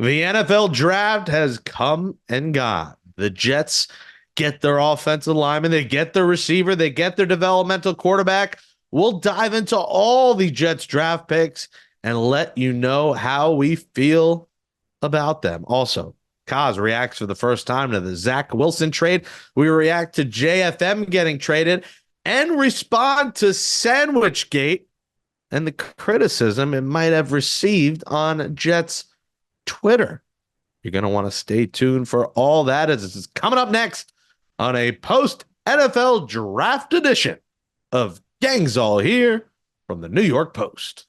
The NFL draft has come and gone. The Jets get their offensive lineman, they get their receiver, they get their developmental quarterback. We'll dive into all the Jets draft picks and let you know how we feel about them. Also, Coz reacts for the first time to the Zach Wilson trade. We react to JFM getting traded and respond to Sandwichgate and the criticism it might have received on Jets Twitter. You're going to want to stay tuned for all that as it's coming up next on a post NFL draft edition of Gangs All Here from the New York Post.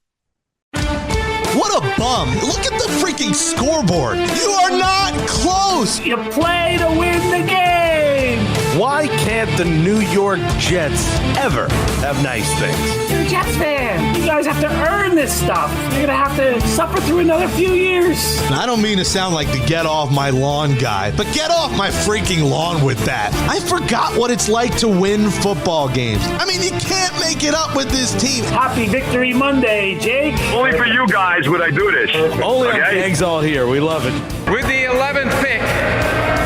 What a bum. Look at the freaking scoreboard. You are not close. You play to win the game. Why can't the New York Jets ever have nice things? You're a Jets fan. You guys have to earn this stuff. You're going to have to suffer through another few years. And I don't mean to sound like the get off my lawn guy, but get off my freaking lawn with that. I forgot what it's like to win football games. I mean, you can't make it up with this team. Happy Victory Monday, Jake. Only for you guys would I do this. Only on Gangs All Here. We love it. With the 11th pick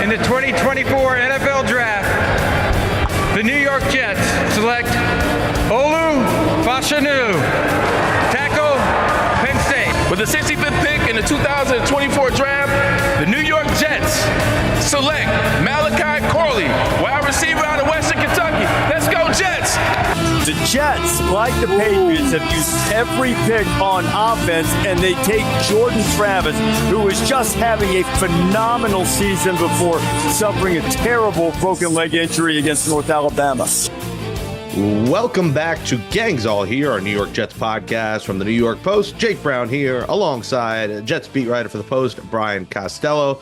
in the 2024 NFL Draft, the New York Jets select Fashanu, tackle, Penn State. With the 65th pick in the 2024 draft, the New York Jets select Mekhi Corley, wide receiver out of Western Kentucky. Let's go, Jets! The Jets, like the Patriots, have used every pick on offense, and they take Jordan Travis, who was just having a phenomenal season before suffering a terrible broken leg injury against North Alabama. Welcome back to Gangs All Here, our New York Jets podcast from the New York Post. Jake Brown here, alongside Jets beat writer for the Post, Brian Costello.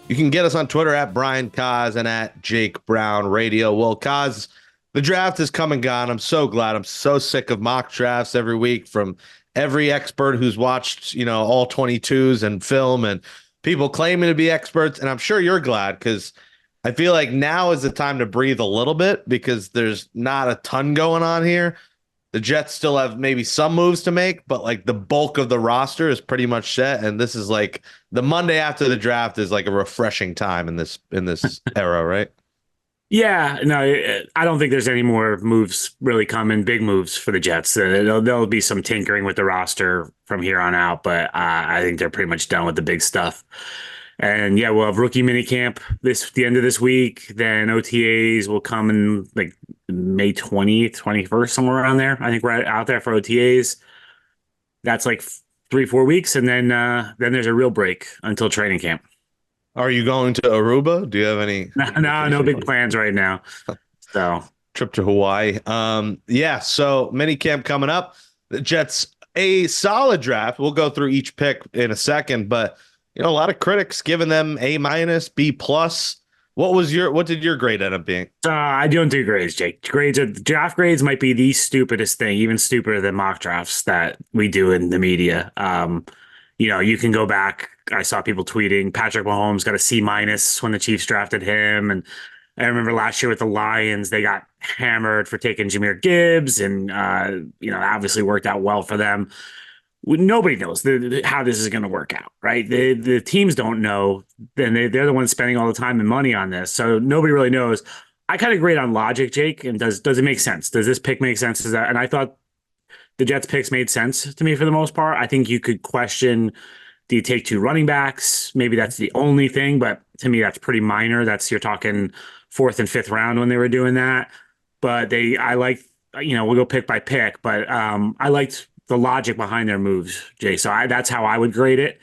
You can get us on Twitter at Brian Coz and at Jake Brown Radio. Well, Coz, the draft has come and gone. I'm so glad. I'm so sick of mock drafts every week from every expert who's watched, all 22s and film and people claiming to be experts. And I'm sure you're glad because I feel like now is the time to breathe a little bit because there's not a ton going on here. The Jets still have maybe some moves to make, but like the bulk of the roster is pretty much set. And this is like the Monday after the draft is like a refreshing time in this era, right? Yeah, no, I don't think there's any more moves really coming, big moves for the Jets. There'll be some tinkering with the roster from here on out, but I think they're pretty much done with the big stuff. And yeah, we'll have rookie minicamp the end of this week. Then OTAs will come in like May 20th, 21st, somewhere around there. I think we're out there for OTAs. That's like 3-4 weeks, and then there's a real break until training camp. Are you going to Aruba? Do you have any? No big plans right now. So trip to Hawaii. Yeah. So minicamp coming up. The Jets a solid draft. We'll go through each pick in a second, but a lot of critics giving them A-, B+. What did your grade end up being? I don't do grades, Jake. Draft grades might be the stupidest thing, even stupider than mock drafts that we do in the media. You can go back. I saw people tweeting Patrick Mahomes got a C- when the Chiefs drafted him. And I remember last year with the Lions, they got hammered for taking Jahmyr Gibbs, and obviously worked out well for them. Nobody knows how this is going to work out, right? The teams don't know, and they're the ones spending all the time and money on this, so nobody really knows. I kind of grade on logic, Jake, and does it make sense? Does this pick make sense? And I thought the Jets picks made sense to me for the most part. I think you could question, do you take 2 running backs? Maybe that's the only thing, but to me, that's pretty minor. You're talking 4th and 5th round when they were doing that. But we'll go pick by pick, but I liked the logic behind their moves, Jay. So that's how I would grade it.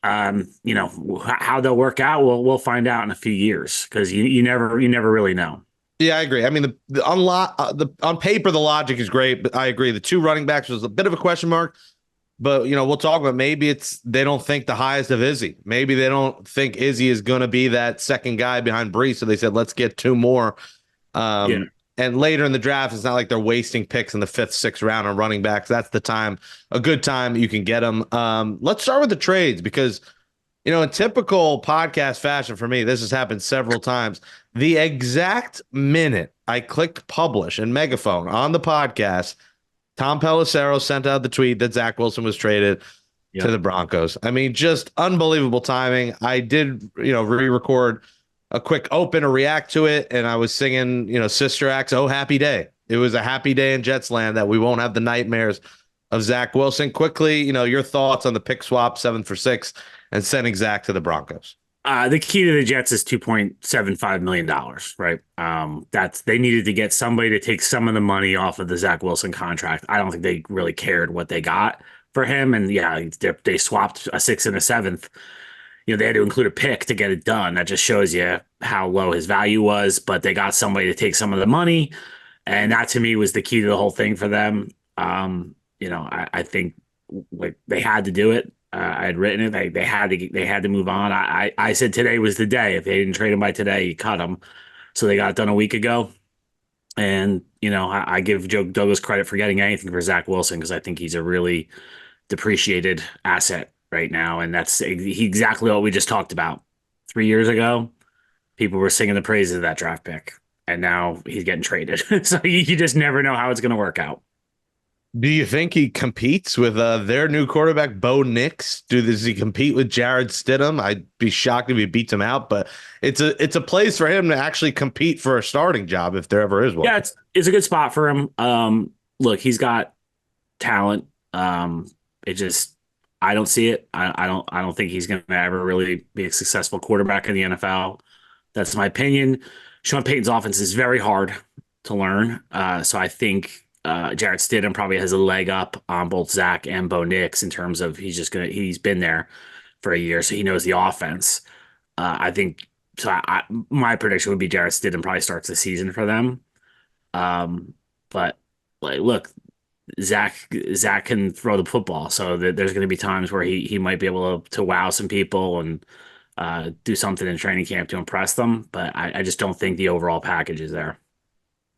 How they'll work out, we'll find out in a few years because you never really know. Yeah, I agree. I mean, on paper, the logic is great, but I agree. The 2 running backs was a bit of a question mark. But, we'll talk about maybe they don't think the highest of Izzy. Maybe they don't think Izzy is going to be that second guy behind Brees. So they said, let's get 2 more. And later in the draft, it's not like they're wasting picks in the 5th, 6th round on running backs. That's the time, a good time you can get them. Let's start with the trades because, in typical podcast fashion for me, this has happened several times. The exact minute I clicked publish and megaphone on the podcast, Tom Pelissero sent out the tweet that Zach Wilson was traded. to the Broncos. I mean, just unbelievable timing. I did, re-record a quick open or react to it, and I was singing, Sister Act's "Oh Happy Day." It was a happy day in Jets land that we won't have the nightmares of Zach Wilson. Quickly, your thoughts on the pick swap, 7 for 6, and sending Zach to the Broncos. The key to the Jets is $2.75 million, right? They needed to get somebody to take some of the money off of the Zach Wilson contract. I don't think they really cared what they got for him. And they swapped a 6th and a 7th. They had to include a pick to get it done. That just shows you how low his value was, but they got somebody to take some of the money. And that to me was the key to the whole thing for them. I think they had to do it. I had written it. They had to move on. I said today was the day. If they didn't trade him by today, you cut him. So they got it done a week ago. And, I give Joe Douglas credit for getting anything for Zach Wilson because I think he's a really depreciated asset right now. And that's exactly what we just talked about. 3 years ago, people were singing the praises of that draft pick. And now he's getting traded. So you just never know how it's going to work out. Do you think he competes with their new quarterback, Bo Nix? Does he compete with Jared Stidham? I'd be shocked if he beats him out, but it's a place for him to actually compete for a starting job if there ever is one. Yeah, it's a good spot for him. Look, he's got talent. I don't see it. I don't think he's going to ever really be a successful quarterback in the NFL. That's my opinion. Sean Payton's offense is very hard to learn. So I think Jared Stidham probably has a leg up on both Zach and Bo Nix in terms of he's been there for a year, so he knows the offense. I think so. My prediction would be Jared Stidham probably starts the season for them. But look, Zach can throw the football, so there's going to be times where he might be able to wow some people and do something in training camp to impress them. But I just don't think the overall package is there.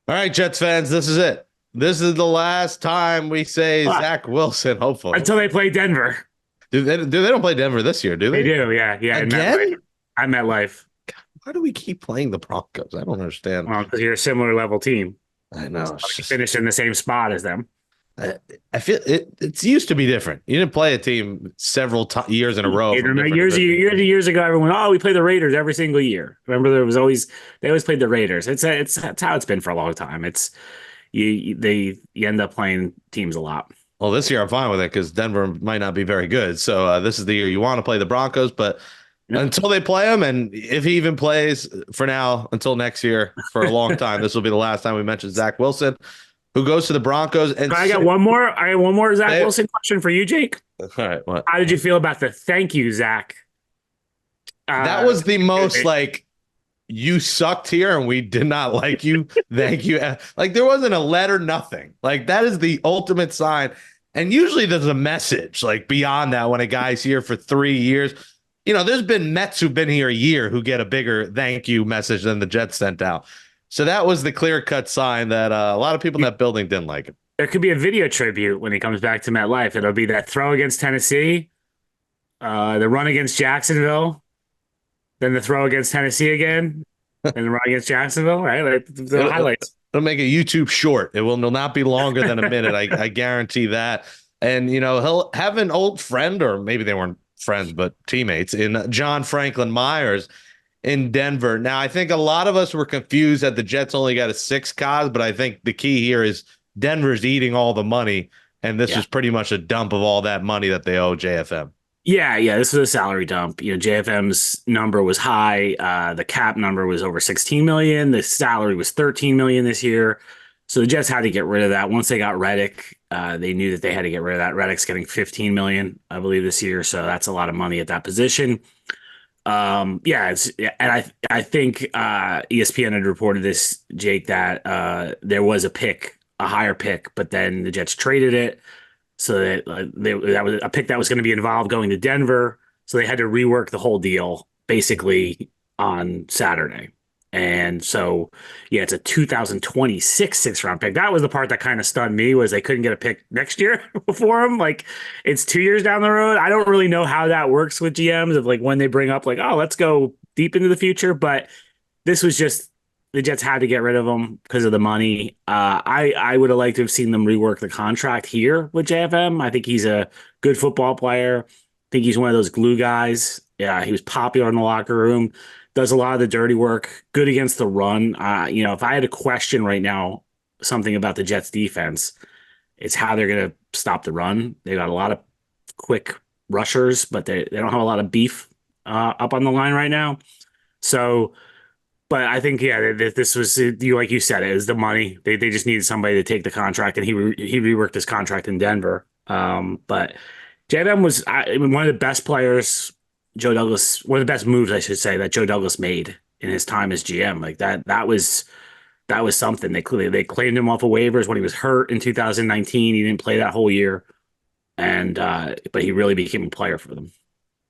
All right, Jets fans, this is it. This is the last time we say Zach Wilson, hopefully. Until they play Denver. They don't play Denver this year, do they? They do, yeah. Again? I'm at life. Why do we keep playing the Broncos? I don't understand. Well, because you're a similar level team. I know. You finished in the same spot as them. I feel it's used to be different. You didn't play a team several years in a row. Years ago, everyone, we play the Raiders every single year. Remember, they always played the Raiders. That's how it's been for a long time. You end up playing teams a lot. Well, this year I'm fine with it because Denver might not be very good. So this is the year you want to play the Broncos, but until they play them, and if he even plays for now until next year for a long time, this will be the last time we mention Zach Wilson, who goes to the Broncos. And I got one more Zach Wilson question for you, Jake. All right, what? How did you feel about the thank you, Zach? That was the most you sucked here and we did not like you. Thank you. Like there wasn't a letter, nothing. Like that is the ultimate sign. And usually there's a message like beyond that when a guy's here for 3 years. There's been Mets who've been here a year who get a bigger thank you message than the Jets sent out. So that was the clear-cut sign that a lot of people in that building didn't like it. There could be a video tribute when he comes back to MetLife. It'll be that throw against Tennessee, the run against Jacksonville, then the throw against Tennessee again, and the run against Jacksonville, right? Like the highlights. It'll make a YouTube short. It will not be longer than a minute. I guarantee that. And, he'll have an old friend, or maybe they weren't friends, but teammates, in John Franklin Myers in Denver. Now, I think a lot of us were confused that the Jets only got a 6 Coz, but I think the key here is Denver's eating all the money, and this is pretty much a dump of all that money that they owe JFM. Yeah, this was a salary dump. JFM's number was high. The cap number was over 16 million. The salary was 13 million this year. So the Jets had to get rid of that. Once they got Reddick, they knew that they had to get rid of that. Reddick's getting 15 million, I believe, this year. So that's a lot of money at that position. And I think ESPN had reported this, Jake, that there was a higher pick, but then the Jets traded it. So that was a pick that was going to be involved going to Denver. So they had to rework the whole deal basically on Saturday. And so, it's a 2026 6th-round pick. That was the part that kind of stunned me, was they couldn't get a pick next year for him. Like, it's 2 years down the road. I don't really know how that works with GMs of when they bring up let's go deep into the future. But this was just the Jets had to get rid of him because of the money. I would have liked to have seen them rework the contract here with JFM. I think he's a good football player. I think he's one of those glue guys. Yeah, he was popular in the locker room, does a lot of the dirty work, good against the run. If I had a question right now, something about the Jets defense, it's how they're going to stop the run. They got a lot of quick rushers, but they don't have a lot of beef up on the line right now. So, but I think, this was, like you said, it was the money. They just needed somebody to take the contract, and he reworked his contract in Denver. But JFM was one of the best players, Joe Douglas, one of the best moves, I should say, that Joe Douglas made in his time as GM. Like that was something. They claimed him off of waivers when he was hurt in 2019. He didn't play that whole year, and but he really became a player for them.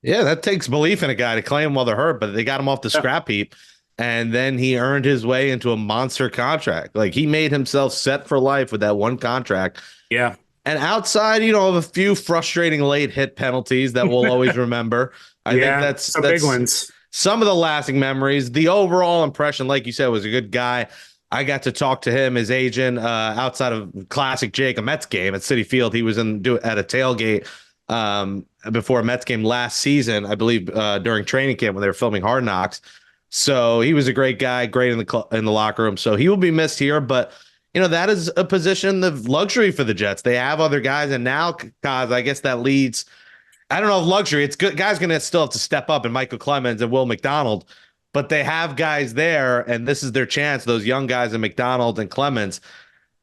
Yeah, that takes belief in a guy to claim him while they're hurt, but they got him off the scrap heap, and then he earned his way into a monster contract. Like, he made himself set for life with that one contract. Yeah. And outside, of a few frustrating late hit penalties that we'll always remember, I think that's some big ones. Some of the lasting memories. The overall impression, like you said, was a good guy. I got to talk to him, his agent, outside of classic Jake, a Mets game at Citi Field. He was at a tailgate before a Mets game last season, I believe, during training camp when they were filming Hard Knocks. So he was a great guy, great in the locker room. So he will be missed here, but that is a position of luxury for the Jets. They have other guys, and now, Coz, I guess that leads. I don't know if luxury. It's good. Guys going to still have to step up, and Michael Clemens and Will McDonald, but they have guys there, and this is their chance. Those young guys in McDonald and Clemens.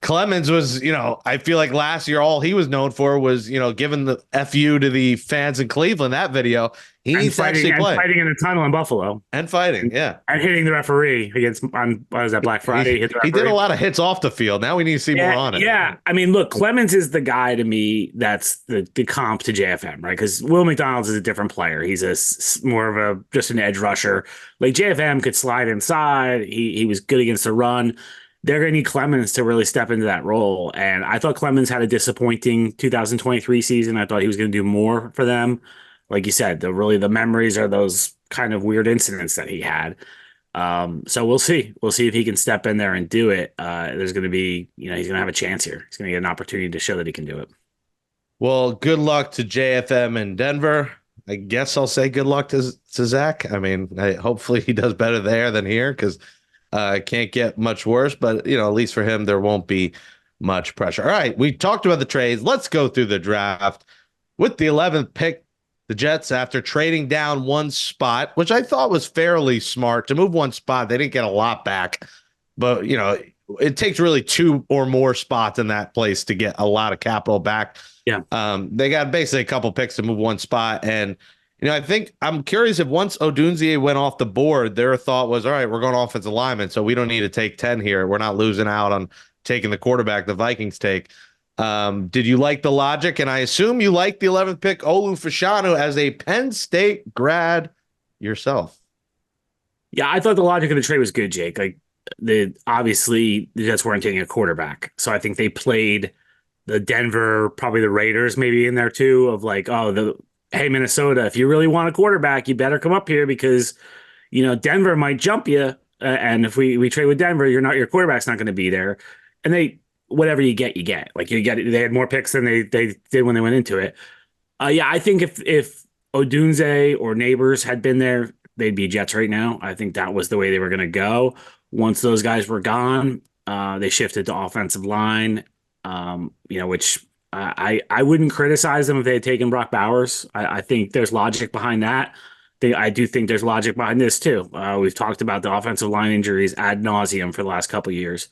Clemens was, I feel like last year all he was known for was, giving the FU to the fans in Cleveland. That video, he needs to actually play. Fighting in the tunnel in Buffalo. And fighting, yeah. And hitting the referee on Black Friday. He did a lot of hits off the field. Now we need to see more on it. Yeah, I mean, look, Clemens is the guy to me that's the comp to JFM, right? Because Will McDonald is a different player. He's more of just an edge rusher. Like, JFM could slide inside. He was good against the run. They're going to need Clemens to really step into that role. And I thought Clemens had a disappointing 2023 season. I thought he was going to do more for them. Like you said, the memories are those kind of weird incidents that he had. So we'll see. We'll see if he can step in there and do it. There's going to be, he's going to have a chance here. He's going to get an opportunity to show that he can do it. Well, good luck to JFM in Denver. I guess I'll say good luck to Zach. I mean, hopefully he does better there than here, because can't get much worse, but at least for him, there won't be much pressure. All right, we talked about the trades. Let's go through the draft. With the 11th pick, the Jets, after trading down one spot, which I thought was fairly smart to move one spot, they didn't get a lot back, but it takes really two or more spots in that place to get a lot of capital back. Yeah. They got basically a couple picks to move one spot, and I think I'm curious if once Odunze went off the board, their thought was, all right, we're going offensive lineman, so we don't need to take 10 here. We're not losing out on taking the quarterback the Vikings take. Did you like the logic? And I assume you like the 11th pick, Olu Fashanu, as a Penn State grad yourself. Yeah, I thought the logic of the trade was good, Jake. Like, obviously the Jets weren't taking a quarterback, so I think they played the Denver, probably the Raiders maybe in there too, of like, hey, Minnesota, if you really want a quarterback, you better come up here, because, Denver might jump you. And if we trade with Denver, your quarterback's not going to be there. And whatever you get, you get. Like, they had more picks than they did when they went into it. I think if Odunze or Neighbors had been there, they'd be Jets right now. I think that was the way they were going to go. Once those guys were gone, they shifted to offensive line, which I wouldn't criticize them if they had taken Brock Bowers. I think there's logic behind that. I do think there's logic behind this too. We've talked about the offensive line injuries ad nauseum for the last couple of years.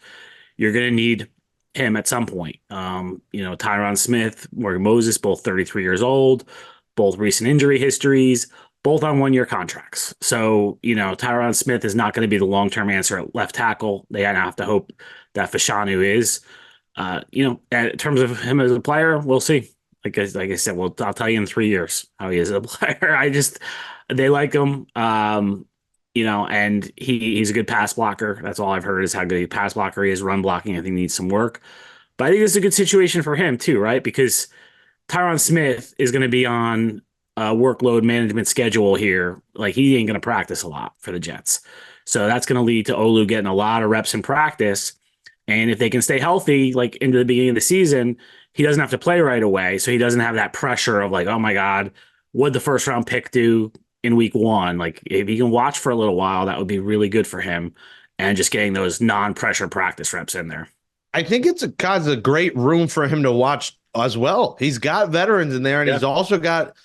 You're going to need him at some point. Tyron Smith, Morgan Moses, both 33 years old, both recent injury histories, both on one-year contracts. So, Tyron Smith is not going to be the long-term answer at left tackle. They have to hope that Fashanu is. In terms of him as a player, we'll see. Like I said, I'll tell you in 3 years how he is as a player. They like him, and he's a good pass blocker. That's all I've heard, is how good a pass blocker he is. Run blocking, I think, needs some work. But I think it's a good situation for him too, right? Because Tyron Smith is going to be on a workload management schedule here. Like, he ain't going to practice a lot for the Jets. So that's going to lead to Olu getting a lot of reps in practice. And if they can stay healthy, like into the beginning of the season, he doesn't have to play right away. So he doesn't have that pressure of like, oh my God, what'd the first round pick do in week 1? Like if he can watch for a little while, that would be really good for him. And just getting those non-pressure practice reps in there. I think it's a great room for him to watch as well. He's got veterans in there, and he's also got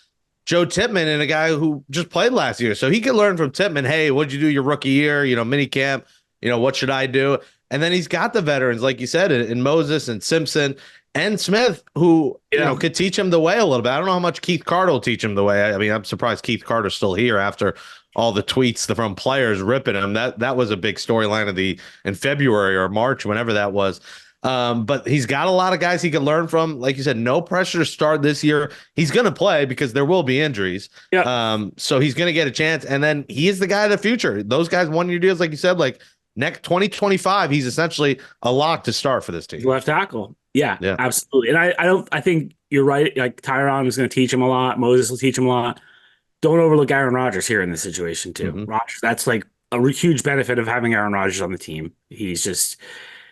Joe Tippmann and a guy who just played last year. So he can learn from Tippmann, hey, what'd you do your rookie year? Mini camp, what should I do? And then he's got the veterans, like you said, in Moses and Simpson and Smith, who, could teach him the way a little bit. I don't know how much Keith Carter will teach him the way. I mean, I'm surprised Keith Carter's still here after all the tweets from players ripping him. That was a big storyline in February or March, whenever that was. But he's got a lot of guys he can learn from. Like you said, no pressure to start this year. He's going to play because there will be injuries. So he's going to get a chance. And then he is the guy of the future. Those guys 1-year deals, like you said, like next 2025, he's essentially a lock to start for this team. Left tackle. Yeah, absolutely. And I think you're right. Like Tyron is going to teach him a lot. Moses will teach him a lot. Don't overlook Aaron Rodgers here in this situation too. Rodgers, that's like a huge benefit of having Aaron Rodgers on the team. He's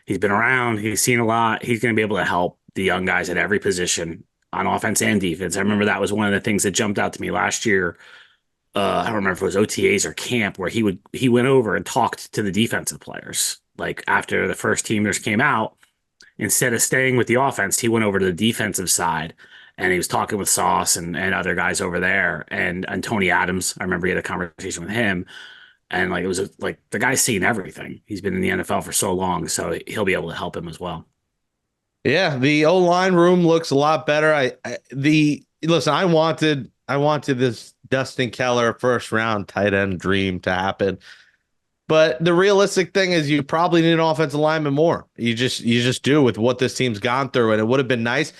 been around. He's seen a lot. He's going to be able to help the young guys at every position on offense and defense. I remember that was one of the things that jumped out to me last year. I don't remember if it was OTAs or camp where he went over and talked to the defensive players. Like after the first teamers came out, instead of staying with the offense, he went over to the defensive side and he was talking with Sauce and other guys over there. And Tony Adams, I remember he had a conversation with him. And like it was like the guy's seen everything. He's been in the NFL for so long, so he'll be able to help him as well. Yeah, the O-line room looks a lot better. I wanted this Dustin Keller first round tight end dream to happen. But the realistic thing is you probably need an offensive lineman more. You just do with what this team's gone through, and it would have been nice.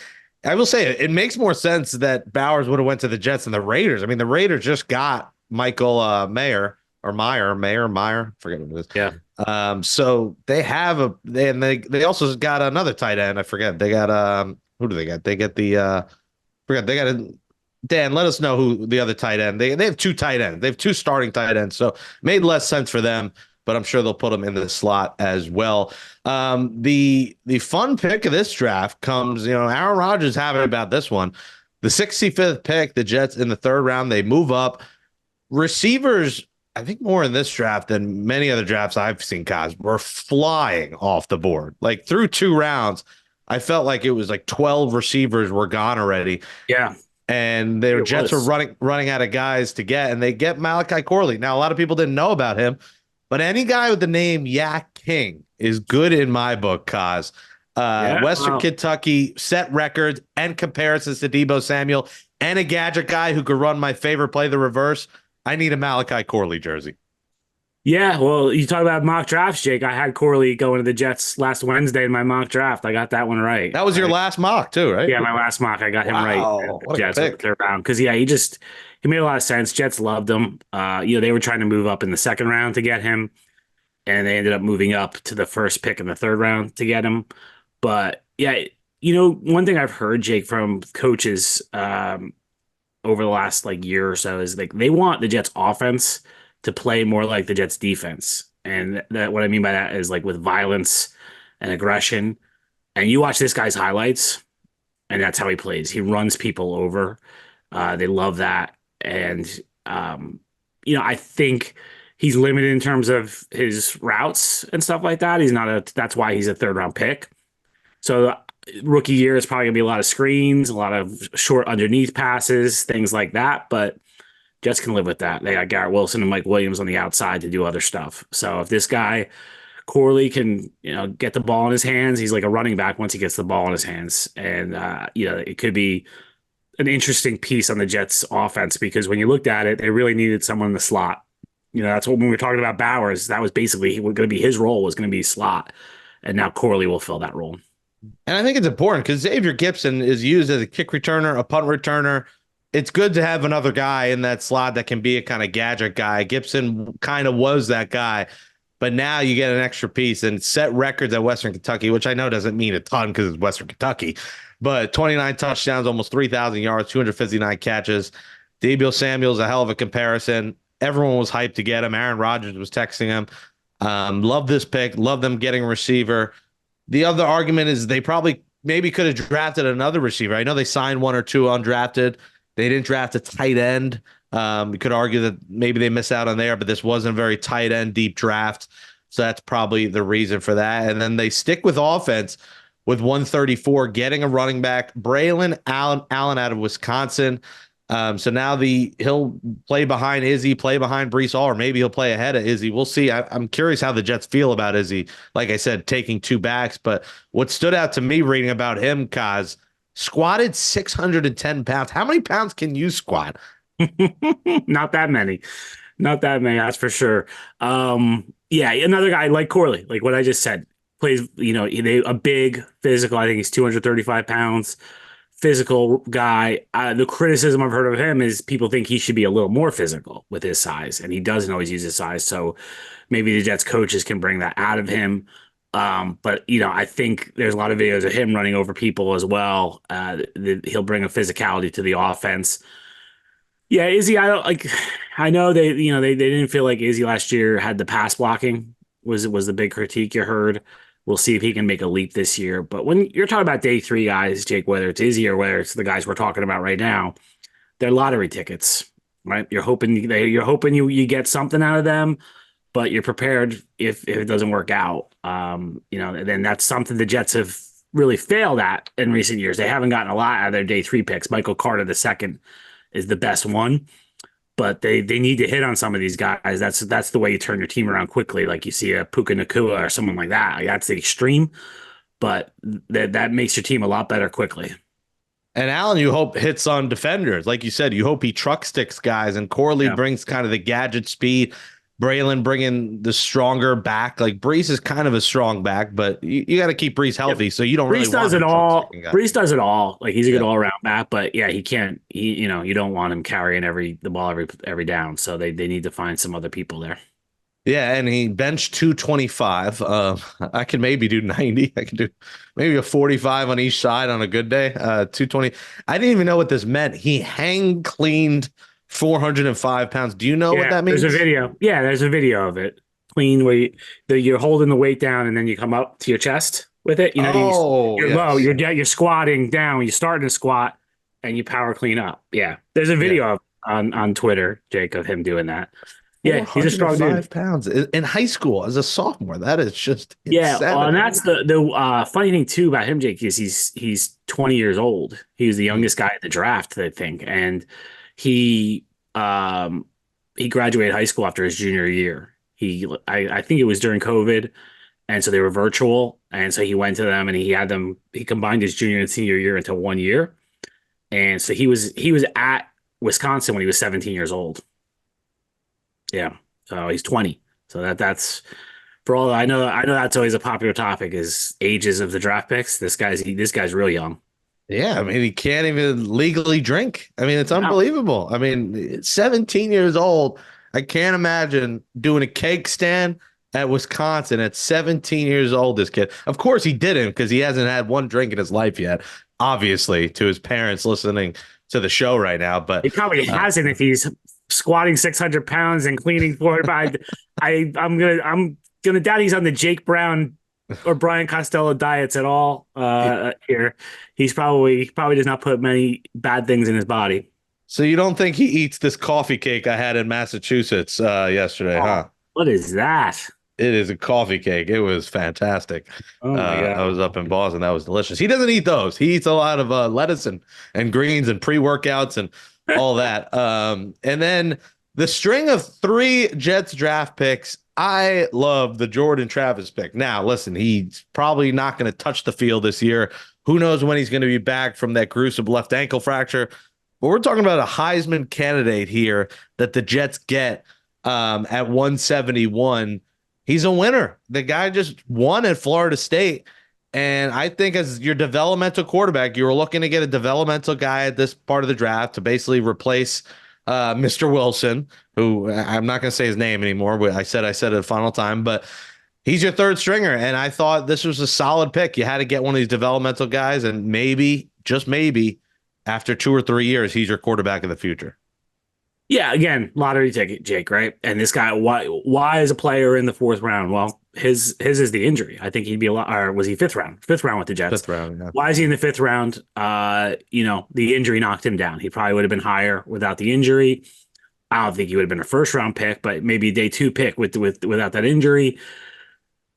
I will say it makes more sense that Bowers would have went to the Jets and the Raiders. I mean, the Raiders just got Michael Meyer, forget what it is. Yeah. So they have they also got another tight end. I forget. They got who do they get? They get Dan, let us know who the other tight end. They have 2 tight ends. They have 2 starting tight ends. So it made less sense for them, but I'm sure they'll put them in the slot as well. The fun pick of this draft comes, Aaron Rodgers having about this one. The 65th pick, the Jets in the 3rd round, they move up. Receivers, I think more in this draft than many other drafts I've seen, Coz, were flying off the board. Like through 2 rounds, I felt like it was like 12 receivers were gone already. Yeah. And their Jets are running out of guys to get, and they get Mekhi Corley. Now, a lot of people didn't know about him, but any guy with the name Yak King is good in my book, Coz. Western Kentucky set records and comparisons to Deebo Samuel, and a gadget guy who could run my favorite play, the reverse. I need a Mekhi Corley jersey. Yeah, well, you talk about mock drafts, Jake. I had Corley going to the Jets last Wednesday in my mock draft. I got that one right. That was your last mock too, right? Yeah, my last mock. I got him right. What Jets a pick. Because he made a lot of sense. Jets loved him. They were trying to move up in the 2nd round to get him, and they ended up moving up to the first pick in the 3rd round to get him. But yeah, one thing I've heard, Jake, from coaches over the last year or so is like they want the Jets offense to play more like the Jets defense. And that what I mean by that is like with violence and aggression. And you watch this guy's highlights, and that's how he plays. He runs people over. They love that. And, I think he's limited in terms of his routes and stuff like that. That's why he's a 3rd round pick. So rookie year is probably gonna be a lot of screens, a lot of short underneath passes, things like that. But Jets can live with that. They got Garrett Wilson and Mike Williams on the outside to do other stuff. So if this guy, Corley, can get the ball in his hands, he's like a running back once he gets the ball in his hands. And, it could be an interesting piece on the Jets offense because when you looked at it, they really needed someone in the slot. That's what when we were talking about Bowers, that was basically going to be his role was going to be slot. And now Corley will fill that role. And I think it's important because Xavier Gipson is used as a kick returner, a punt returner. It's good to have another guy in that slot that can be a kind of gadget guy. Gipson kind of was that guy, but now you get an extra piece and set records at Western Kentucky, which I know doesn't mean a ton because it's Western Kentucky, but 29 touchdowns, almost 3,000 yards, 259 catches. Deebo Samuel's a hell of a comparison. Everyone was hyped to get him. Aaron Rodgers was texting him. Love this pick. Love them getting a receiver. The other argument is they probably maybe could have drafted another receiver. I know they signed one or two undrafted. They didn't draft a tight end. We could argue that maybe they missed out on there, but this wasn't a very tight end deep draft. So that's probably the reason for that. And then they stick with offense with 134, getting a running back, Braylon Allen out of Wisconsin. So now he'll play behind Izzy, play behind Breece Hall, or maybe he'll play ahead of Izzy. We'll see. I'm curious how the Jets feel about Izzy. Like I said, taking two backs. But what stood out to me reading about him, Kaz, squatted 610 pounds. How many pounds can you squat? Not that many. Not that many, that's for sure. Yeah, another guy like Corley, like what I just said, plays, a big physical. I think he's 235 pounds. Physical guy. The criticism I've heard of him is people think he should be a little more physical with his size, and he doesn't always use his size. So maybe the Jets coaches can bring that out of him. But I think there's a lot of videos of him running over people as well. He'll bring a physicality to the offense. Yeah, Izzy, I know they didn't feel like Izzy last year had the pass blocking was the big critique you heard. We'll see if he can make a leap this year. But when you're talking about day three guys, Jake, whether it's Izzy or whether it's the guys we're talking about right now, they're lottery tickets, right? You're hoping you get something out of them, but you're prepared if it doesn't work out. And then that's something the Jets have really failed at in recent years. They haven't gotten a lot out of their day three picks. Michael Carter II is the best one. But they need to hit on some of these guys. That's the way you turn your team around quickly. Like you see a Puka Nacua or someone like that. Like that's the extreme, but that makes your team a lot better quickly. And Allen, you hope hits on defenders. Like you said, you hope he truck sticks guys, and Corley brings kind of the gadget speed. Braylon bringing the stronger back. Like Breece is kind of a strong back, but you got to keep Breece healthy. So you don't really want him Breece does it all. Like he's a good all around back, but yeah, he can't. You don't want him carrying the ball every down. So they need to find some other people there. Yeah, and he benched 225. I can maybe do 90. I can do maybe a 45 on each side on a good day. 220. I didn't even know what this meant. He hang cleaned 405 pounds. Do you know what that means? There's a video. Yeah, there's a video of it. Clean where you're holding the weight down and then you come up to your chest with it. You're low. You're squatting down. You're starting to squat and you power clean up. Yeah, there's a video on Twitter, Jake, of him doing that. Yeah, he's a strong dude. 5 pounds in high school as a sophomore. That is just insanity. And that's the funny thing too about him, Jake, is he's 20 years old. He was the youngest guy at the draft, I think, and he graduated high school after his junior year. I think it was during COVID, and so they were virtual, and so he went to them and he combined his junior and senior year into 1 year, and so he was at Wisconsin when he was 17 years old. Yeah, so he's 20. So that's for all I know that's always a popular topic is ages of the draft picks. This guy's real young. Yeah, I mean, he can't even legally drink. I mean, it's unbelievable. I mean, 17 years old. I can't imagine doing a cake stand at Wisconsin at 17 years old, this kid. Of course he didn't because he hasn't had one drink in his life yet, obviously, to his parents listening to the show right now. But he probably hasn't if he's squatting 600 pounds and cleaning 400. I'm gonna doubt he's on the Jake Brown or Brian Costello diets at all here. He's probably does not put many bad things in his body. So you don't think he eats this coffee cake I had in Massachusetts yesterday, huh? What is that? It is a coffee cake. It was fantastic. Oh my God. I was up in Boston. That was delicious. He doesn't eat those. He eats a lot of lettuce and greens and pre-workouts and all that. And then the string of 3 Jets draft picks. I love the Jordan Travis pick. Now, listen, he's probably not going to touch the field this year. Who knows when he's going to be back from that gruesome left ankle fracture. But we're talking about a Heisman candidate here that the Jets get at 171. He's a winner. The guy just won at Florida State. And I think as your developmental quarterback, you were looking to get a developmental guy at this part of the draft to basically replace Mr. Wilson, who I'm not going to say his name anymore. But I said it a final time, but he's your third stringer. And I thought this was a solid pick. You had to get one of these developmental guys, and maybe, just maybe, after 2 or 3 years, he's your quarterback of the future. Yeah, again, lottery ticket, Jake, right? And this guy, why is a player in the fourth round? Well, his is the injury. I think he'd be a lot, or was he fifth round? Fifth round with the Jets. Fifth round. Yeah. Why is he in the fifth round? The injury knocked him down. He probably would have been higher without the injury. I don't think he would have been a first round pick, but maybe day 2 pick without that injury.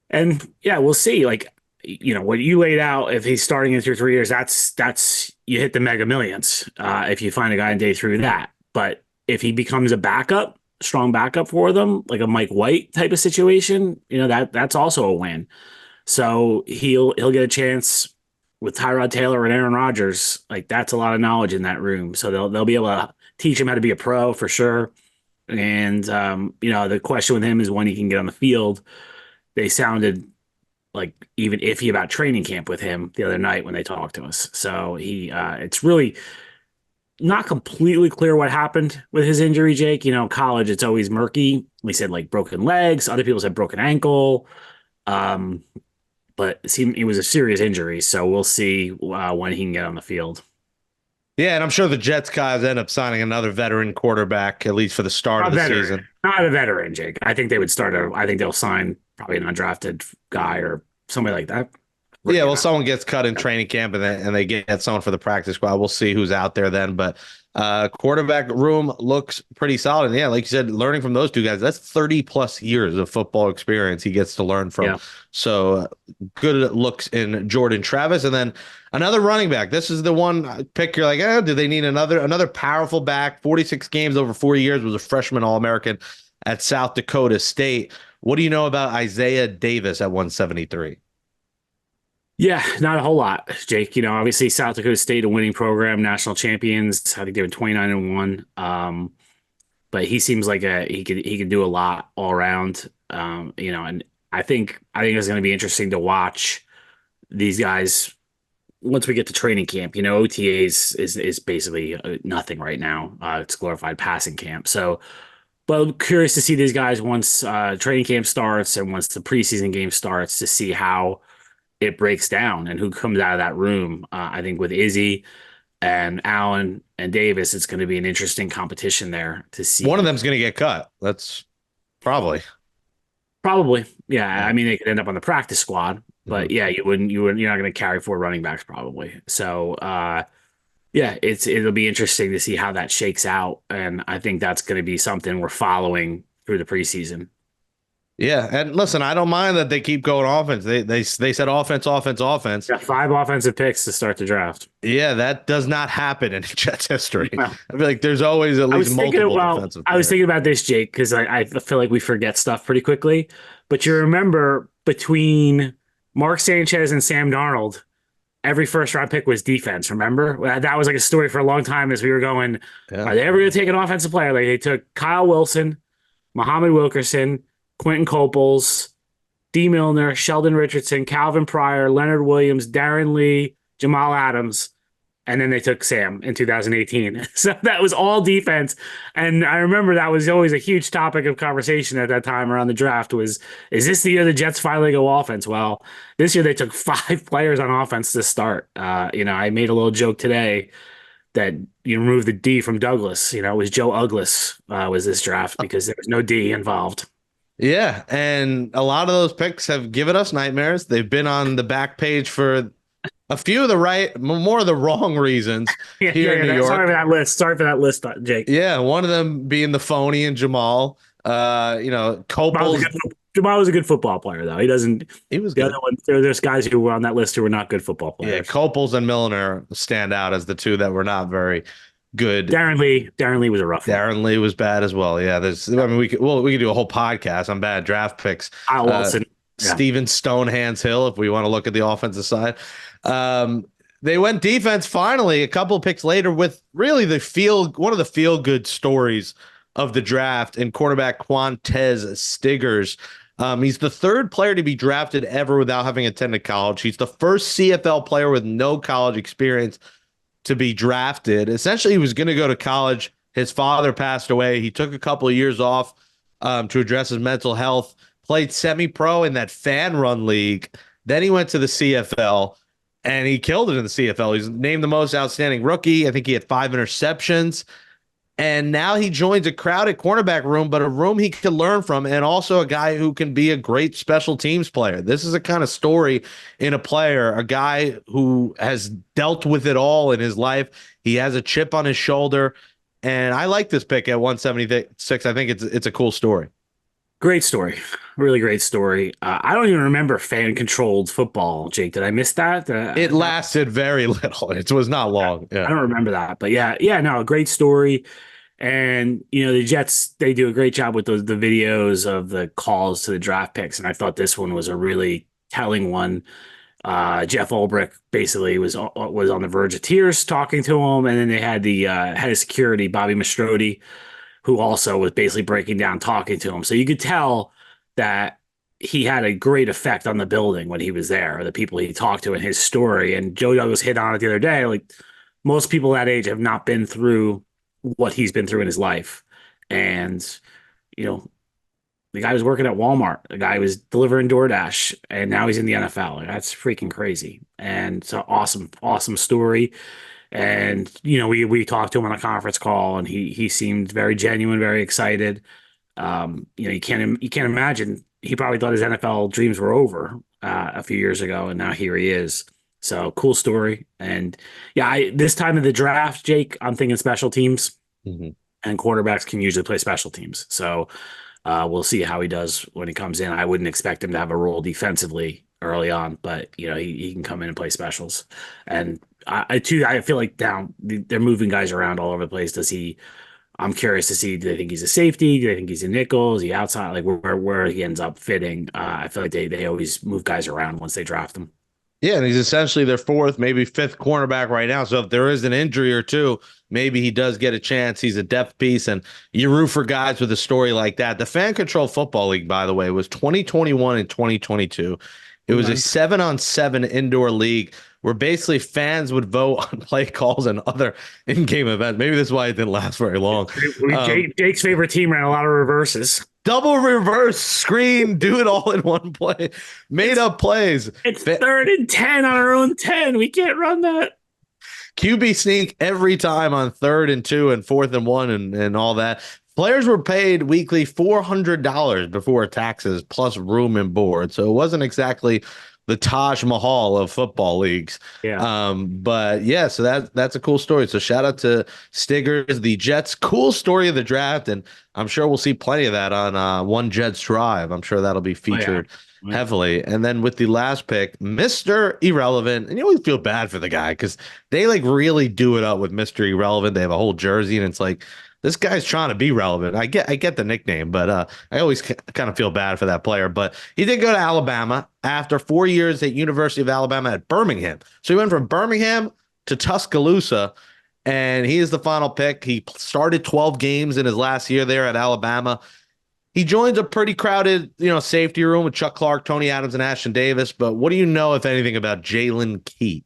And yeah, we'll see. Like, what you laid out, if he's starting in 2 or 3 years, that's you hit the mega millions if you find a guy in day 3 of that. But if he becomes a backup, strong backup for them, like a Mike White type of situation, that's also a win. So he'll get a chance with Tyrod Taylor and Aaron Rodgers. Like, that's a lot of knowledge in that room. So they'll be able to teach him how to be a pro for sure. And the question with him is when he can get on the field. They sounded like even iffy about training camp with him the other night when they talked to us. So it's really not completely clear what happened with his injury, Jake. College, it's always murky. We said like broken legs. Other people said broken ankle. But it was a serious injury. So we'll see when he can get on the field. Yeah, and I'm sure the Jets guys end up signing another veteran quarterback, at least for the start of the season. Not a veteran, Jake. I think they would I think they'll sign probably an undrafted guy or somebody like that. Yeah, well, someone gets cut in training camp and they get someone for the practice squad. We'll see who's out there then. But quarterback room looks pretty solid. And yeah, like you said, learning from those two guys, that's 30 plus years of football experience he gets to learn from. Yeah. So good looks in Jordan Travis. And then another running back. This is the one pick you're like, do they need another powerful back? 46 games over 4 years, was a freshman All-American at South Dakota State. What do you know about Isaiah Davis at 173? Yeah, not a whole lot, Jake. Obviously South Dakota State, a winning program, national champions. I think they were 29-1. But he seems like he could do a lot all around. And I think it's going to be interesting to watch these guys once we get to training camp. OTAs is basically nothing right now. It's glorified passing camp. So, but I'm curious to see these guys once training camp starts and once the preseason game starts to see how it breaks down and who comes out of that room. I think with Izzy and Allen and Davis, it's going to be an interesting competition there to see. One of them's going to get cut. That's probably. Yeah. I mean, they could end up on the practice squad, but yeah, you're not going to carry 4 running backs probably. So, it'll be interesting to see how that shakes out. And I think that's going to be something we're following through the preseason. Yeah, and listen, I don't mind that they keep going offense. They said offense. Got 5 offensive picks to start the draft. Yeah, that does not happen in Jets history. No. I feel like there's always at least multiple defensive players. I was thinking about this, Jake, because I feel like we forget stuff pretty quickly. But you remember between Mark Sanchez and Sam Darnold, every first-round pick was defense, remember? That was like a story for a long time as we were going, Are they ever going to take an offensive player? Like they took Kyle Wilson, Muhammad Wilkerson, Quentin Coples, D. Milner, Sheldon Richardson, Calvin Pryor, Leonard Williams, Darren Lee, Jamal Adams, and then they took Sam in 2018. So that was all defense. And I remember that was always a huge topic of conversation at that time around the draft is this the year the Jets finally go offense? Well, this year they took 5 players on offense to start. I made a little joke today that you remove the D from Douglas. It was Joe Uglas was this draft because there was no D involved. Yeah, and a lot of those picks have given us nightmares. They've been on the back page for a few of the right, more of the wrong reasons here in New York. Sorry for that list, Jake. Yeah, one of them being the phony and Jamal. Coples. Jamal was a good football player, though. He was good. The other one, there's guys who were on that list who were not good football players. Yeah, Coples and Milner stand out as the two that were not very good. Darren Lee was a rough one. Darren Lee was bad as well. Yeah, we could do a whole podcast on bad draft picks. Kyle Wilson, Steven Stonehands Hill, if we want to look at the offensive side. They went defense finally a couple of picks later with really one of the feel good stories of the draft in quarterback qwan'tez Stiggers. He's the 3rd player to be drafted ever without having attended college. He's the first CFL player with no college experience to be drafted. Essentially, he was going to go to college. His father passed away. He took a couple of years off to address his mental health, played semi-pro in that fan run league. Then he went to the CFL, and he killed it in the CFL. He's named the most outstanding rookie. I think he had 5 interceptions. And now he joins a crowded cornerback room, but a room he can learn from, and also a guy who can be a great special teams player. This is a kind of story in a player, a guy who has dealt with it all in his life. He has a chip on his shoulder, and I like this pick at 176. I think it's a cool story. Great story. Really great story. I don't even remember fan-controlled football, Jake. Did I miss that? It lasted very little. It was not long. Yeah. I don't remember that. But yeah, no, a great story. And, the Jets, they do a great job with the videos of the calls to the draft picks. And I thought this one was a really telling one. Jeff Ulbrich basically was on the verge of tears talking to him. And then they had the head of security, Bobby Mastrodi, who also was basically breaking down, talking to him. So you could tell that he had a great effect on the building when he was there, or the people he talked to in his story. And Joe Douglas hit on it the other day. Like, most people that age have not been through what he's been through in his life. And, the guy was working at Walmart. The guy was delivering DoorDash, and now he's in the NFL. Like, that's freaking crazy. And it's an awesome, awesome story. And, we talked to him on a conference call, and he seemed very genuine, very excited. You can't imagine. He probably thought his NFL dreams were over a few years ago, and now here he is. So cool story. And yeah, this time of the draft, Jake, I'm thinking special teams, and quarterbacks can usually play special teams. So we'll see how he does when he comes in. I wouldn't expect him to have a role defensively early on, but he can come in and play specials. And I feel like they're moving guys around all over the place. I'm curious to see, do they think he's a safety? Do they think he's a nickel? Is he outside? Like where he ends up fitting. I feel like they always move guys around once they draft them. Yeah, and he's essentially their fourth, maybe fifth cornerback right now. So if there is an injury or two, maybe he does get a chance. He's a depth piece, and you root for guys with a story like that. The Fan Control Football League, by the way, was 2021 and 2022. It was a 7-on-7 indoor league where basically fans would vote on play calls and other in-game events. Maybe this is why it didn't last very long. Jake's favorite team ran a lot of reverses. Double reverse screen, do it all in one play. Made up plays. It's 3rd and 10 on our own 10. We can't run that. QB sneak every time on 3rd and 2 and 4th and 1 and all that. Players were paid weekly $400 before taxes plus room and board. So it wasn't exactly the Taj Mahal of football leagues. Yeah. But yeah, so that's a cool story. So shout out to Stiggers, the Jets. Cool story of the draft. And I'm sure we'll see plenty of that on One Jets Drive. I'm sure that'll be featured heavily. And then with the last pick, Mr. Irrelevant. And you always feel bad for the guy because they like really do it up with Mr. Irrelevant. They have a whole jersey and it's like, this guy's trying to be relevant. I get the nickname, but I always kind of feel bad for that player. But he did go to Alabama after 4 years at University of Alabama at Birmingham. So he went from Birmingham to Tuscaloosa, and he is the final pick. He started 12 games in his last year there at Alabama. He joins a pretty crowded, safety room with Chuck Clark, Tony Adams, and Ashton Davis. But what do you know, if anything, about Jalen Key?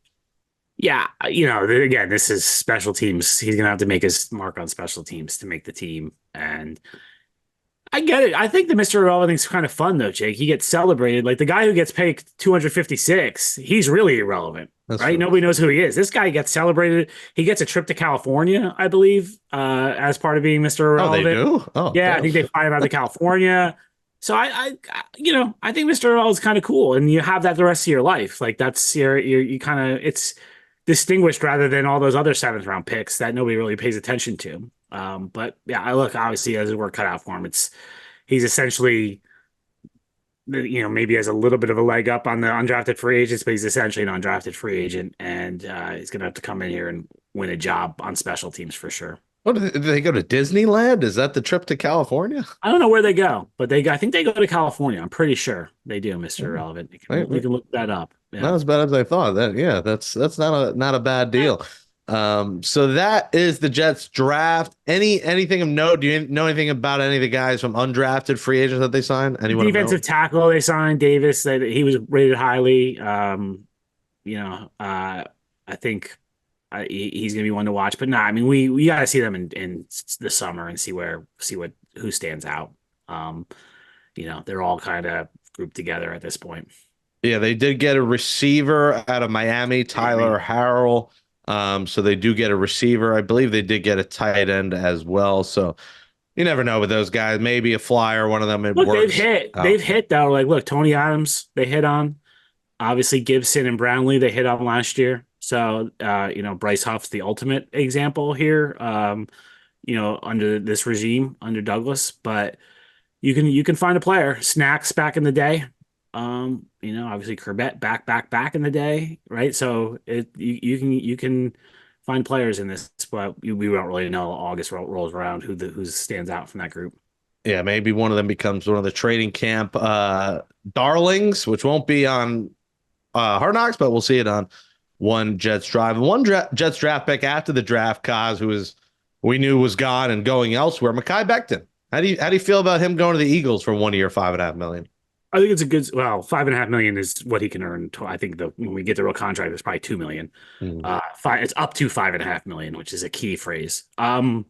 Yeah, again, this is special teams. He's going to have to make his mark on special teams to make the team. And I get it. I think the Mr. Irrelevant thing's kind of fun, though, Jake. He gets celebrated. Like the guy who gets paid 256, he's really irrelevant, right? True. Nobody knows who he is. This guy gets celebrated. He gets a trip to California, I believe, as part of being Mr. Irrelevant. Oh, they do? Oh, yeah, damn. I think they fly him out to California. So I think Mr. Irrelevant is kind of cool. And you have that the rest of your life. Like that's you kind of, it's distinguished rather than all those other 7th round picks that nobody really pays attention to. But yeah, obviously he has his work cut out for him. He's essentially, maybe has a little bit of a leg up on the undrafted free agents, but he's essentially an undrafted free agent. And he's going to have to come in here and win a job on special teams for sure. What did they go to Disneyland? Is that the trip to California? I don't know where they go, but I think they go to California. I'm pretty sure they do, Mr. Irrelevant. You can look that up. Yeah. Not as bad as I thought. That's not a bad deal. So that is the Jets draft. Anything of note? Do you know anything about any of the guys from undrafted free agents that they signed? Anyone? Defensive tackle they signed, Davis. He was rated highly. I think he's gonna be one to watch. But I mean, we got to see them in the summer and see who stands out. They're all kind of grouped together at this point. Yeah, they did get a receiver out of Miami, Tyler Harrell. So they do get a receiver. I believe they did get a tight end as well. So you never know with those guys. Maybe a flyer, one of them. Look, works. They've hit though. Like, look, Tony Adams, they hit on. Obviously, Gibson and Brownlee, they hit on last year. So, Bryce Huff's the ultimate example here. Under this regime, under Douglas, but you can find a player. Snacks back in the day. Obviously Corbett back in the day, right? So you can find players in this, but we don't really know. August rolls around who stands out from that group. Yeah, maybe one of them becomes one of the trading camp darlings, which won't be on Hard Knocks, but we'll see it on One Jets Drive. And one Jets draft pick after the draft, Coz, we knew was gone and going elsewhere. Mekhi Becton. How do you feel about him going to the Eagles for 1 year, $5.5 million? I think it's $5.5 million is what he can earn. I think when we get the real contract, it's probably $2 million. It's up to $5.5 million, which is a key phrase. I think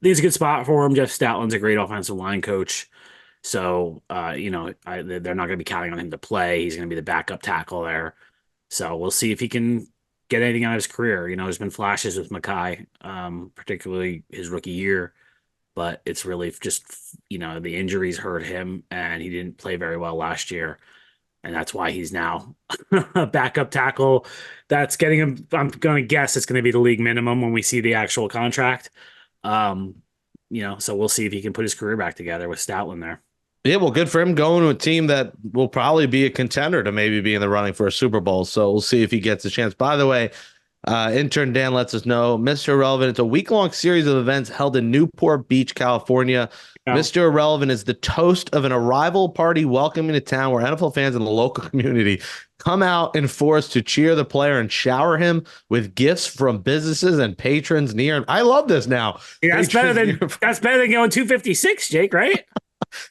it's a good spot for him. Jeff Statlin's a great offensive line coach. So, they're not going to be counting on him to play. He's going to be the backup tackle there. So we'll see if he can get anything out of his career. There's been flashes with Mekhi, particularly his rookie year, but it's really just, the injuries hurt him and he didn't play very well last year. And that's why he's now a backup tackle. That's getting him, I'm going to guess it's going to be the league minimum when we see the actual contract. So we'll see if he can put his career back together with Stoutland there. Yeah, well, good for him going to a team that will probably be a contender to maybe be in the running for a Super Bowl. So we'll see if he gets a chance. By the way, intern Dan lets us know, Mr. Irrelevant, it's a week-long series of events held in Newport Beach, California. Yeah. Mr. Irrelevant is the toast of an arrival party welcoming a town where NFL fans in the local community come out in force to cheer the player and shower him with gifts from businesses and patrons near him. I love this now. Yeah, that's better than going 256, Jake, right?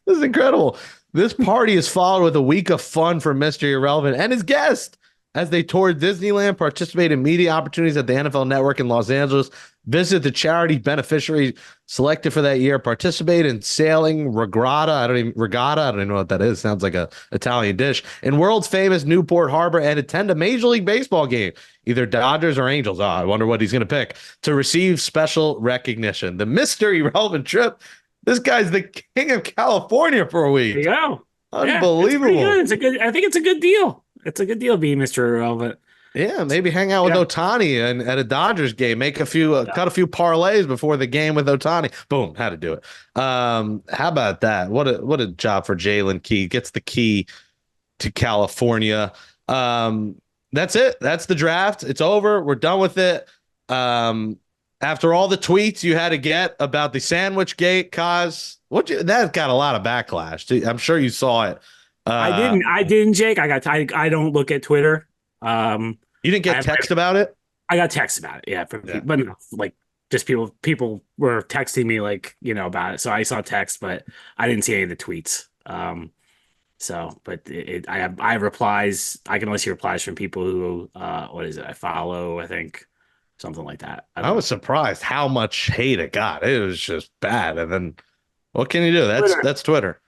This is incredible. This party is followed with a week of fun for Mr. Irrelevant and his guest as they toured Disneyland, participate in media opportunities at the NFL Network in Los Angeles, visit the charity beneficiary selected for that year, participate in sailing regatta. I don't even know what that is. Sounds like a Italian dish. In world's famous Newport Harbor, and attend a Major League Baseball game, either Dodgers or Angels. Oh, I wonder what he's going to pick to receive special recognition. The Mr. Irrelevant trip. This guy's the king of California for a week. There you go. Unbelievable. Yeah, it's I think it's a good deal. It's a good deal being Mr. Irrelevant. Yeah, maybe hang out with Ohtani and at a Dodgers game, make a few, cut a few parlays before the game with Ohtani. Boom, had to do it. How about that? What a job for Jalen Key. Gets the key to California. That's it. That's the draft. It's over. We're done with it. After all the tweets you had to get about the sandwich gate, Coz, that got a lot of backlash. I'm sure you saw it. I didn't, Jake. I don't look at Twitter. You didn't get text about it? I got text about it, yeah. But no, like just people were texting me about it. So I saw text, but I didn't see any of the tweets. I have replies. I can only see replies from people who I follow, I think. Something like that. I was surprised how much hate it got. It was just bad. And then what can you do? That's Twitter.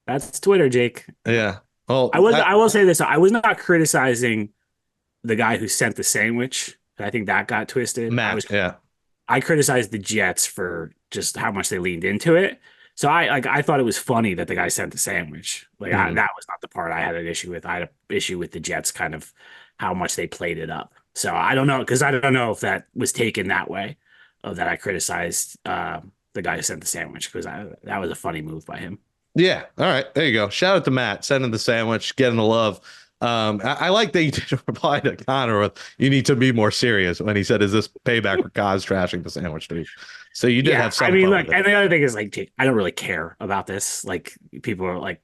That's Twitter, Jake. Yeah. Well, I will say this. I was not criticizing the guy who sent the sandwich. I think that got twisted. Matt, I criticized the Jets for just how much they leaned into it. So I thought it was funny that the guy sent the sandwich. That was not the part I had an issue with. I had an issue with the Jets kind of how much they played it up. So I don't know, because I don't know if that was taken that way, that I criticized the guy who sent the sandwich, because that was a funny move by him. Yeah. All right. There you go. Shout out to Matt sending the sandwich, getting the love. I like that you did reply to Connor with, you need to be more serious, when he said, is this payback for Coz trashing the sandwich tweet? So you did have some. And the other thing is, Jake, I don't really care about this. People are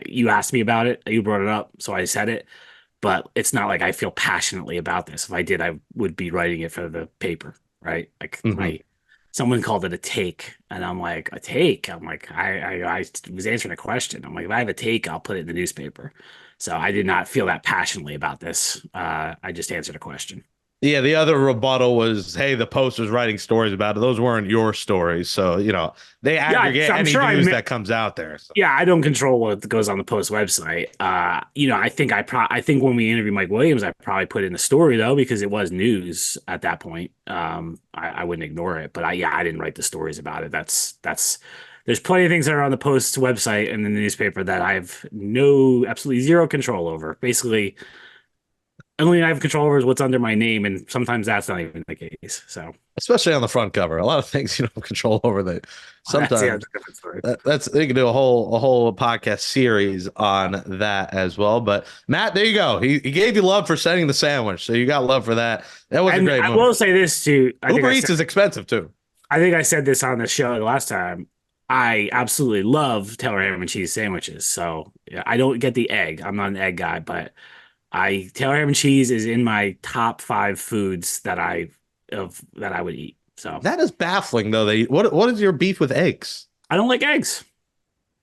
you asked me about it, you brought it up, so I said it. But it's not like I feel passionately about this. If I did, I would be writing it for the paper, right? Someone called it a take, and I'm like, a take? I'm like, I was answering a question. I'm like, if I have a take, I'll put it in the newspaper. So I did not feel that passionately about this. I just answered a question. Yeah, the other rebuttal was, hey, the Post was writing stories about it. Those weren't your stories. So, they aggregate I'm any sure news that comes out there. So. Yeah, I don't control what goes on the Post website. I think when we interviewed Mike Williams, I probably put in the story though because it was news at that point. I wouldn't ignore it, but I didn't write the stories about it. That's there's plenty of things that are on the Post's website and in the newspaper that I have absolutely zero control over. Basically, only I have control over is what's under my name, and sometimes that's not even the case. So, Especially on the front cover, a lot of things you don't have control over. That sometimes that's a different story. that's they can do a whole podcast series on that as well. But Matt, there you go. He gave you love for sending the sandwich, so you got love for that. That was a great I move. will say this too. Uber Eats is expensive too. I think I said this on the show the last time. I absolutely love Taylor ham and cheese sandwiches. So yeah, I don't get the egg. I'm not an egg guy, but Taylor ham and cheese is in my top 5 foods that I would eat. So That is baffling though. What is your beef with eggs? I don't like eggs.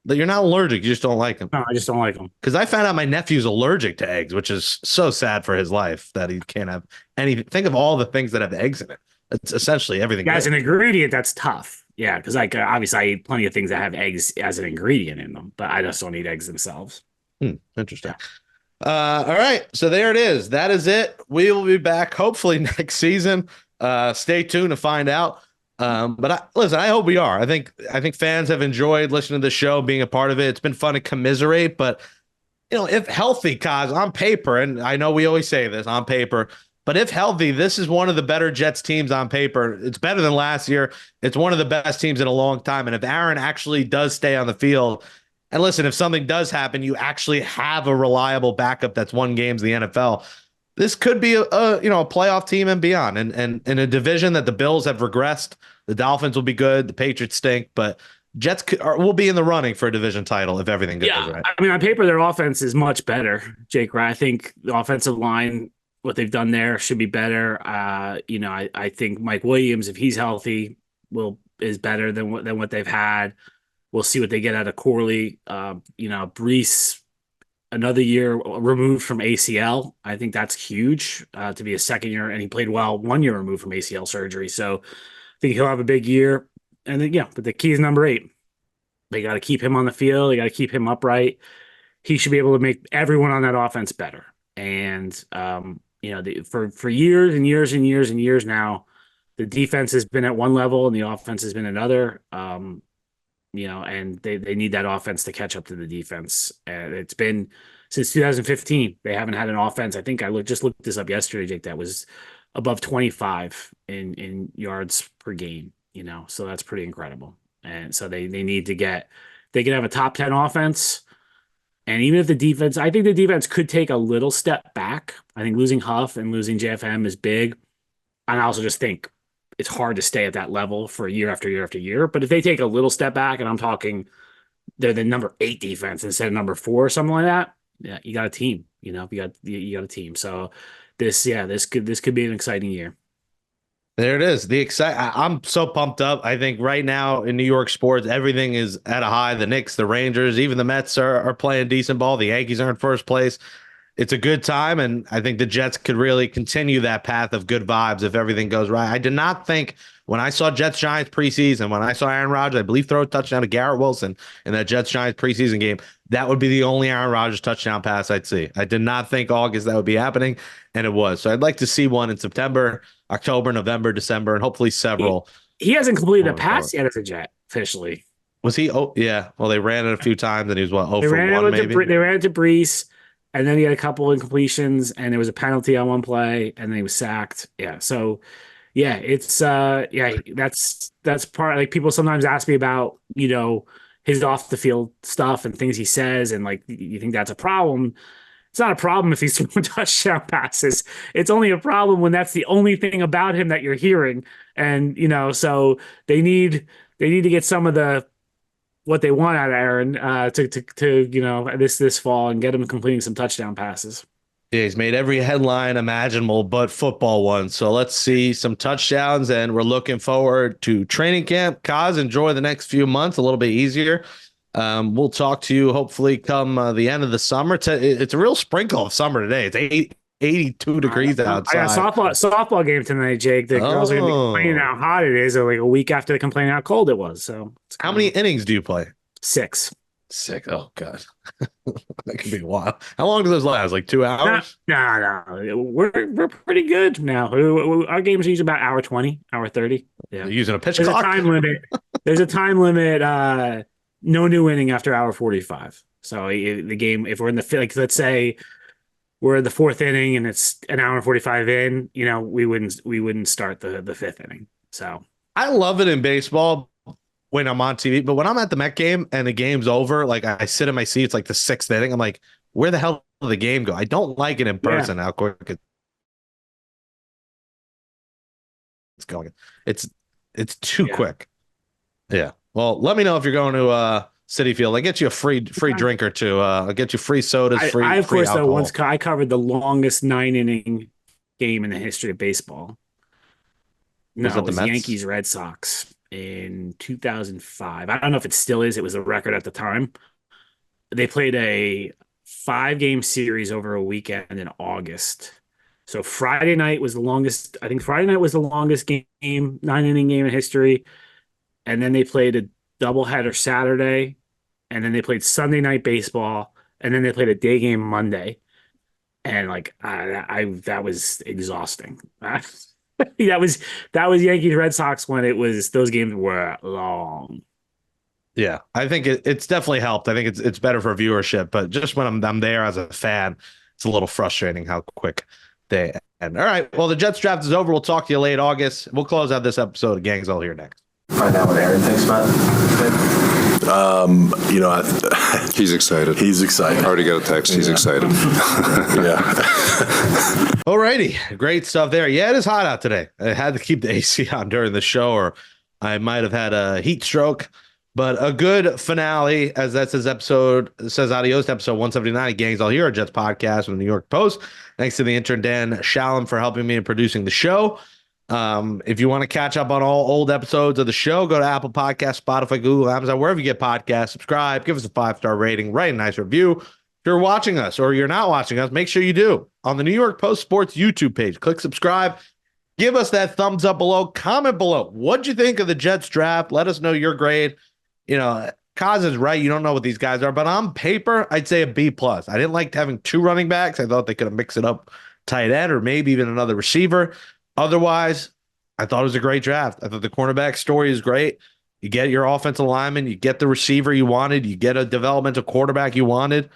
That you're not allergic, you just don't like them. No, I just don't like them. Because I found out my nephew's allergic to eggs, which is so sad for his life that he can't have anything. Think of all the things that have eggs in it. It's essentially everything. Yeah, as an ingredient, that's tough. Yeah, because obviously I eat plenty of things that have eggs as an ingredient in them, but I just don't eat eggs themselves. Interesting. All right, so there it is. That is it. We will be back hopefully next season. Stay tuned to find out. Listen, I hope we are. I think fans have enjoyed listening to the show, being a part of it. It's been fun to commiserate, but if healthy, Coz, on paper, and I know we always say this on paper, but if healthy, this is one of the better Jets teams on paper. It's better than last year. It's one of the best teams in a long time. And if Aaron actually does stay on the field, and listen, if something does happen, you actually have a reliable backup that's won games in the NFL. This could be a playoff team and beyond. And in a division that the Bills have regressed, the Dolphins will be good, the Patriots stink, but Jets will be in the running for a division title if everything goes right. I mean, on paper, their offense is much better, Jake. Right? I think the offensive line, what they've done there, should be better. I think Mike Williams, if he's healthy, is better than what they've had. We'll see what they get out of Corley. Brees, another year removed from ACL. I think that's huge to be a second year, and he played well 1 year removed from ACL surgery. So I think he'll have a big year. And then, but the key is number 8. They got to keep him on the field. They got to keep him upright. He should be able to make everyone on that offense better. And, for years and years and years and years now, the defense has been at one level and the offense has been another. And they need that offense to catch up to the defense. And it's been since 2015. They haven't had an offense. I think I just looked this up yesterday, Jake, that was above 25 in yards per game, so that's pretty incredible. And so they need to they can have a top 10 offense. And even if I think the defense could take a little step back. I think losing Huff and losing JFM is big. And I also just think it's hard to stay at that level for year after year after year. But if they take a little step back, and I'm talking they're the number 8 defense instead of number 4 or something like that, yeah, you got a team. You got a team. So this could be an exciting year. There it is. I'm so pumped up. I think right now in New York sports, everything is at a high. The Knicks, the Rangers, even the Mets are playing decent ball. The Yankees are in first place. It's a good time, and I think the Jets could really continue that path of good vibes if everything goes right. I did not think when I saw Jets-Giants preseason, when I saw Aaron Rodgers, I believe, throw a touchdown to Garrett Wilson in that Jets-Giants preseason game, that would be the only Aaron Rodgers touchdown pass I'd see. I did not think August that would be happening, and it was. So I'd like to see one in September, October, November, December, and hopefully several. He hasn't completed a pass yet as a Jet officially. Was he? Oh, yeah. Well, they ran it a few times, and he was, what, 0 for 1 maybe? They ran it to Brees. And then he had a couple of incompletions, and there was a penalty on one play, and then he was sacked. Yeah. So, yeah, it's that's part. Like, people sometimes ask me about his off the field stuff and things he says, and like, you think that's a problem? It's not a problem if he's throwing touchdown passes. It's only a problem when that's the only thing about him that you're hearing. And so they need to get some of what they want out of Aaron to this fall and get him completing some touchdown passes. Yeah, he's made every headline imaginable but football one. So let's see some touchdowns, and we're looking forward to training camp. Coz, enjoy the next few months a little bit easier. We'll talk to you hopefully come the end of the summer. It's a real sprinkle of summer today. It's 82 degrees I outside. got softball game tonight, Jake. The girls are going to be complaining how hot it is, or like a week after they complain how cold it was. So how many innings do you play? 6. Sick. Oh God, that could be a while. How long do those last? Like 2 hours? No. We're pretty good now. Our games are usually about hour 20, hour 30. Yeah, You're using a pitch there's clock. a time limit. There's a time limit. No new inning after hour 45. So the game, if we're in the like, let's say we're in the 4th inning and it's an hour and 45 in, we wouldn't start the 5th inning. So I love it in baseball when I'm on TV, but when I'm at the Met game and the game's over, like I sit in my seat, it's like the 6th inning. I'm like, where the hell did the game go? I don't like it in person. How quick it's going. It's too quick. Yeah. Well, let me know if you're going to Citi Field. I get you a free drink or two. I'll get you free sodas. I of course alcohol. once I covered the longest 9-inning game in the history of baseball. No, it was Yankees Red Sox in 2005. I don't know if it still is. It was a record at the time. They played a 5-game series over a weekend in August. So Friday night was the longest. I think Friday night was the longest game, 9-inning game in history. And then they played a doubleheader Saturday, and then they played Sunday night baseball, and then they played a day game Monday. And like that was exhausting. that was Yankees Red Sox when those games were long. Yeah, I think it's definitely helped. I think it's better for viewership, but just when I'm there as a fan, it's a little frustrating how quick they end. All right, well, the Jets draft is over. We'll talk to you late August. We'll close out this episode of Gangs All here next. Find out what Aaron thinks about it. He's excited. I already got a text. He's excited. Alrighty, great stuff there. Yeah, it is hot out today. I had to keep the AC on during the show, or I might have had a heat stroke. But a good finale, as that says adios to episode 179 of Gangs All Here, a Jets podcast from the New York Post. Thanks to the intern Dan Shalom for helping me in producing the show. If you want to catch up on all old episodes of the show, go to Apple Podcasts, Spotify, Google, Amazon, wherever you get podcasts. Subscribe, give us a 5-star rating, write a nice review. If you're watching us or you're not watching us, make sure you do. On the New York Post Sports YouTube page, click subscribe. Give us that thumbs up below. Comment below. What'd you think of the Jets draft? Let us know your grade. Coz is right. You don't know what these guys are, but on paper, I'd say a B+. I didn't like having 2 running backs. I thought they could have mixed it up, tight end, or maybe even another receiver. Otherwise, I thought it was a great draft. I thought the cornerback story is great. You get your offensive lineman, you get the receiver you wanted, you get a developmental quarterback you wanted.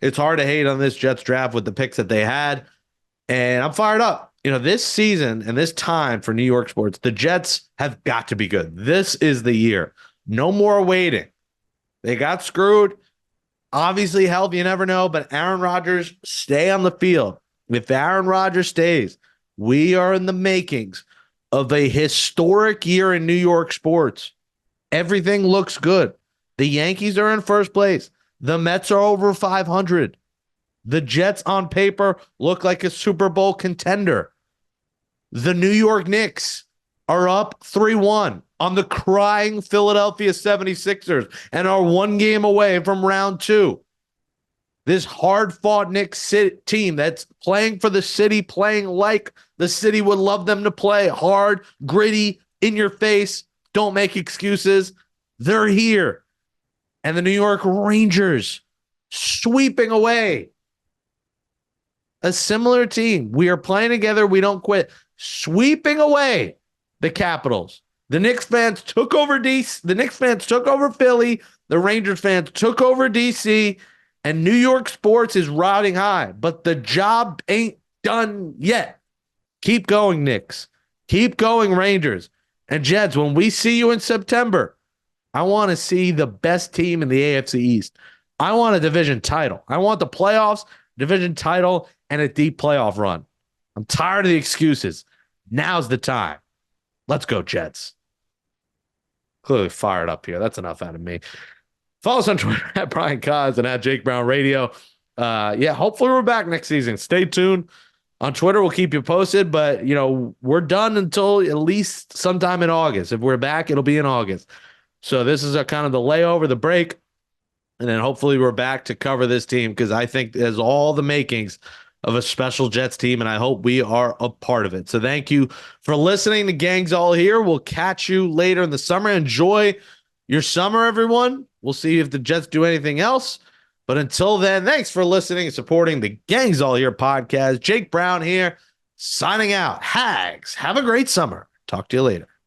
It's hard to hate on this Jets draft with the picks that they had. And I'm fired up. This season and this time for New York sports, the Jets have got to be good. This is the year. No more waiting. They got screwed. Obviously, health, you never know, but Aaron Rodgers, stay on the field. If Aaron Rodgers stays, we are in the makings of a historic year in New York sports. Everything looks good. The Yankees are in first place. The Mets are over 500. The Jets on paper look like a Super Bowl contender. The New York Knicks are up 3-1 on the crying Philadelphia 76ers and are 1 game away from round 2. This hard-fought Knicks team that's playing for the city, playing like the city would love them to play, hard, gritty, in your face, don't make excuses. They're here. And the New York Rangers sweeping away a similar team. We are playing together. We don't quit. Sweeping away the Capitals. The Knicks fans took over DC. The Knicks fans took over Philly. The Rangers fans took over DC. And New York sports is riding high. But the job ain't done yet. Keep going, Knicks. Keep going, Rangers. And Jets, when we see you in September, I want to see the best team in the AFC East. I want a division title. I want the playoffs, division title, and a deep playoff run. I'm tired of the excuses. Now's the time. Let's go, Jets. Clearly fired up here. That's enough out of me. Follow us on Twitter at Brian Coz and at Jake Brown Radio. Hopefully we're back next season. Stay tuned. On Twitter, we'll keep you posted, but, we're done until at least sometime in August. If we're back, it'll be in August. So this is a kind of the layover, the break, and then hopefully we're back to cover this team because I think there's all the makings of a special Jets team, and I hope we are a part of it. So thank you for listening to Gangs All Here. We'll catch you later in the summer. Enjoy your summer, everyone. We'll see if the Jets do anything else. But until then, thanks for listening and supporting the Gangs All Here podcast. Jake Brown here, signing out. Hags, have a great summer. Talk to you later.